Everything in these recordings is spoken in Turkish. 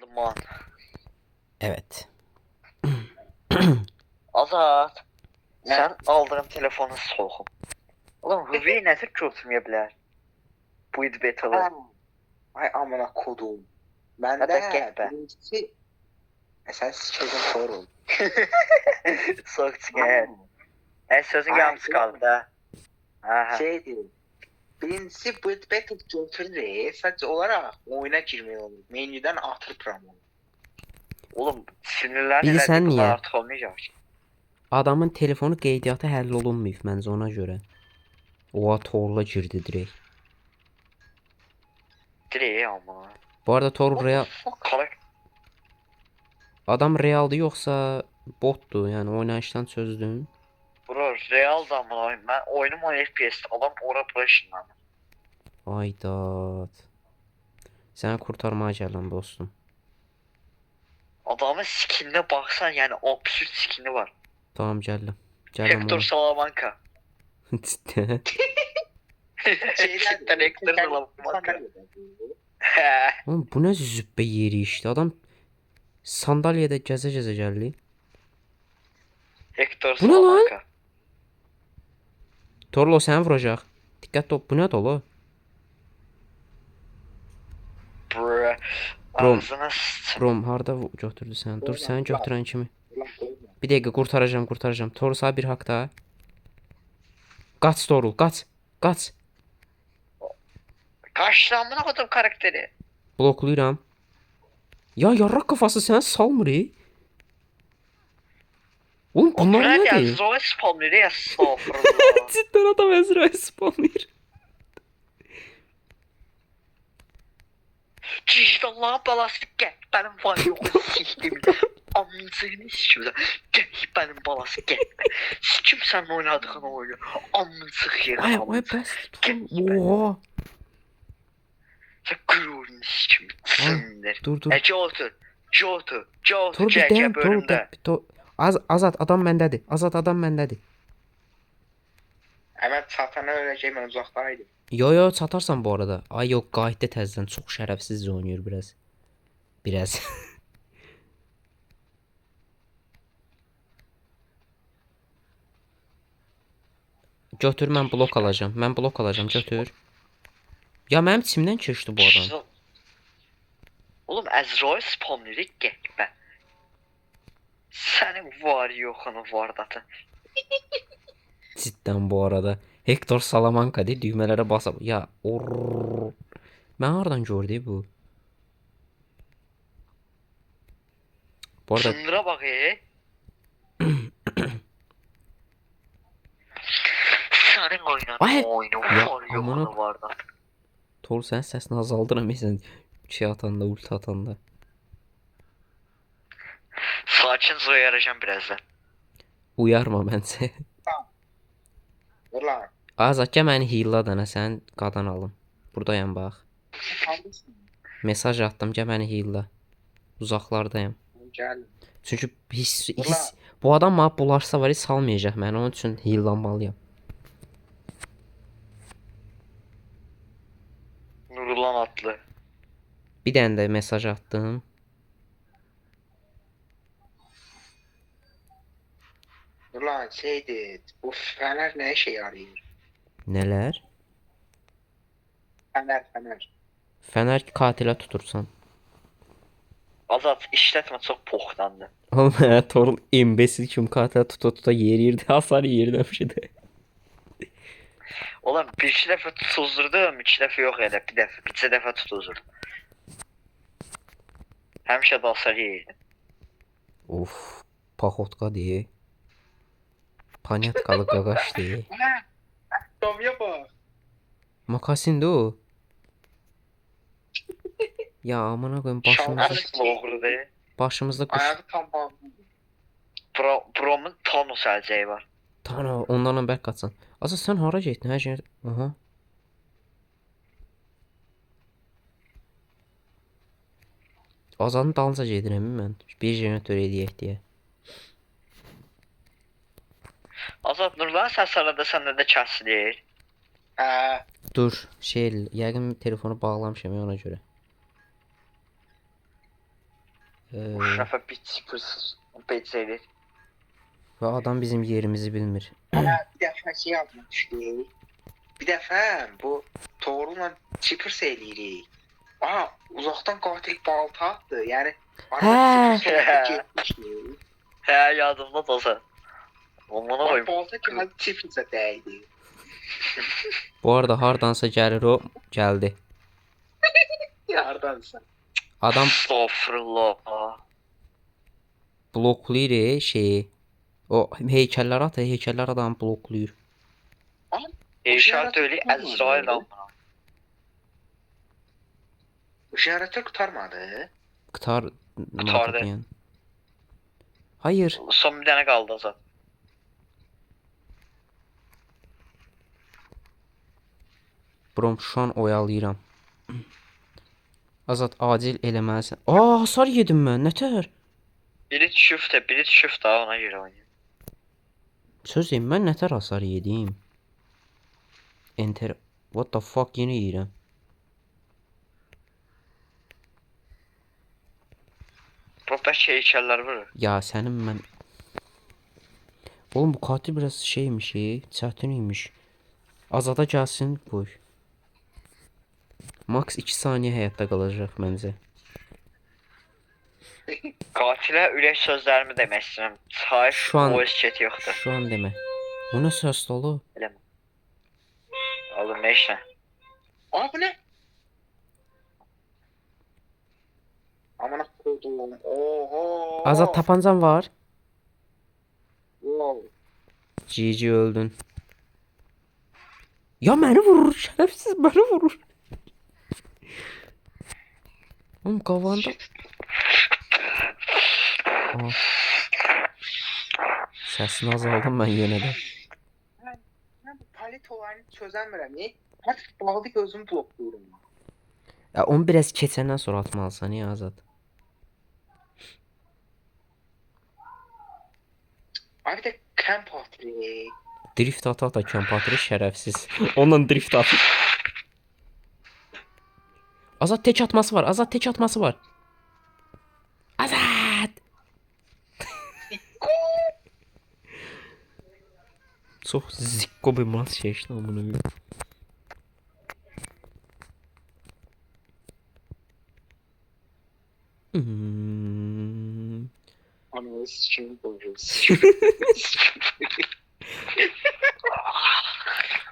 Duman. Evet. Azat. Sen aldığın telefonu soğukum. Oğlum Huawei nəsə götürməyə bilər. Bu betalı. Ay amına kodum. Ben Hadi de gel be. birincisi sen sikeceğim sorun. Soğuk çıxır. Sözün Ay, yarım qaldı da. Aha. Şey diyorum. Birincisi bu Battle götürür. Sadece olarak oyuna girmiyor olur. Menüden atır programı. Oğlum sinirlər Bilirsən bunlar niyə? artıq olmayacaq. Adamın telefonu qeydiyyatı həll olunmayıb məncə ona görə. Oha torla girdi direkt. Dirək amma. Bu arada Tor real Qalaq. adam realdı yoxsa botdu? Yəni oynayışdan çözdün. Bro, real da amma mən oyunum 10 FPS, adam ora bura işinlənir. Aydat. Səni kurtarmağa gələm dostum. Adamın skinine baxsan, yəni absurd skini var. Tamam gəldim. Gələm Hector ona. Salamanca. Ciddi. Cidden Hector Salamanca. Oğlum bu nə züppə yeri işte. Adam sandalyədə gəzə-gəzə gəldi. Hector Bu ne lan? Salamanca. Torlo səni vuracaq. Diqqətli ol. Bu nə dolu? Bro. Brom. Ağzına sıçın. Brom harda götürdü səni? Dur səni götürən kimi. Bir dəqiqə qurtaracağam. Tor sağ bir haqda. Qaç Torul, qaç. Qaç. Qaşlanmına kodum karakteri. Bloklayıram. Ya yarraq kafası səni salmır. Oğlum bunlar Bunlar ya nədir? Zoe spamları ya estağfurullah. Cidden adam Ezra'yı spamlayır. Cişt Allah'ın balası gel. Benim var yok siktim. Amıncığını sikim. Gel benim balası gel. Sikim sen oynadığın oyunu. Amıncık yeri. Ay bəs tutun. Oha. Sen gururunu sikim. Sindir. Dur dur. Jotu. Tor bir CC deyim. bölümde. Azat adam məndədir. Azat adam məndədir. Hemen satana öleceğim ben uzaktaydım. Yo çatarsan bu arada. Ay yok qayıtdı təzədən. Çox şərəfsiz oynayır biraz. Biraz. Götür mən blok alacağım. Götür. Ya mənim içimdən keçdi bu adam. Oğlum Ezrail spamları gel be. Senin var yoxunu var datın. Cidden bu arada. Hector Salamanca de düğmelere basab. Ya orrrr. Ben hardan gördü bu? Bu arada Sındıra bak Senin Ay! oyunu Ya var amına- yoxunu var datın. Tor sen sesini azaldıramıyorsun. Şey atanda, ulti atanda. Sakin Zoe yarayacağım birazdan. Uyarma bence. Ulan. Azat gəl məni heal'la dana sən qadan alım. Buradayam bax. Hangisini? Mesaj attım gəl məni heal'la. Uzaqlardayım. Gel. Çünki his bu adam mənə bulaşsa var, salmayacaq məni. Onun üçün heal'lanmalıyam. Nurulan atlı. Bir dənə də mesaj attım. Ulan şeydi. Bu fener ne işe yarıyor? Nələr? Fener. Fənər katilə tutursan. Azat işletme çok poxlandı. Oğlum Torul imbesil kimi katilə tuta yeriyirdi. Hasar yerine bir şeydi. Oğlum bir iki dəfə tutuzdurdum, iki dəfə yox elə, bir dəfə, bircə dəfə tutuzdurdum. Həmişə də hasar yeyirdim. Of. Paxotka deyə. Panyatkalı qaqaş deyə. Tomya bak. Makasin də o. Ya amına koyayım başımızda Əsl oğrudur. başımızda quş. Ayağı tam bağlı. Bromun Thanos əlcəyi var. Tana onlarla bərk qaçsan. Asa sən hara getdin? Hər şey. Aha. Azadın dalınca gedirəm mən. Bir jeneratör eləyək deyə. Azat Nurlan səs arada səndə də kəsilir. Hə. Dur, şey, yəqin telefonu bağlamışam ya ona görə. Uşafa bir sıfırsız beceri. Və adam bizim yerimizi bilmir. Bir dəfə şey yazmışdı. Bir dəfə bu Toğrul'la çiprs eləyirik. Aha, uzaqdan qatil balta atdı. Yəni arada çiprs getmişdi. Hə, yadımda da. Ondan Bak koyayım. balta gəldi çiprsə dəydi. Bu arada hardansa gəlir o, gəldi. Yardansa. Adam Estağfurullah. bloklayır şeyi. O heykəlləri atır, heykəllər adamı bloklayır. İnşaat öyle Ezrail amına. Jeneratör kurtarmadı. Qıtar Qurtardı. yəni. Hayır. Son bir tane kaldı azad. Brom şu an oyalayıram. Azad acil eləməlisən. Aa, hasar yedim mən. Nətər? Biri çiftə, biri çift daha ona göre oynayır. Söz deyim, mən nətər hasar yedim? Enter. What the fuck, yenə yeyirəm. Bu bəlkə heykeller vurur. Ya sənin mən... Oğlum bu katil biraz şeymiş, çətin imiş. Azada gəlsin, qoy. Max 2 saniyə həyatda qalacaq məncə. Qatilə ürək sözlərimi demək istəyirəm. Sahip Şu an- voice chat yoxdur. Şu an demə. Bu nə söz dolu? Oğlum ne işlə? Aa bu ne? Amına koydum. Oho. Azad tapancan var. Wow. GG öldün. Ya məni vurur, şərəfsiz məni vurur. Oğlum qavanda... Shit. Aa. Səsini azaldım mən yenə də. Ben bu palet olayını çözemiyorum. Niye? Hafif bağlı gözümü blokluyorum. Ya onu biraz keçəndən sonra atmalısan ya Azad. Abi de kamp atıyor. Drift ata da kampatırı şərəfsiz. Onunla drift atır. Azad tek atması var. Azad tek atması var. Azad! Çox zikko bir maç keçdi amına. Ananı sikeyim koyuyoruz.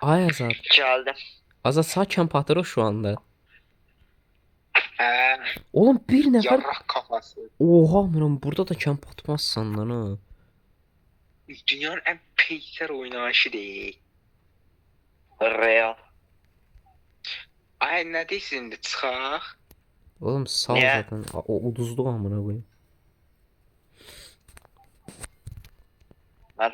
Ay Azad. Geldim. Azad sağ kampatır o şu anda. He, Oğlum bir nəfər... yarrak kafası. Oha amına, burada da kamp atmazsan lan ha. Dünyanın en peyser oynayışı değil. Real. Ay ne deyirsin indi çıxaq? Oğlum sağ Niyə? zaten. O uduzluq amına koyayım.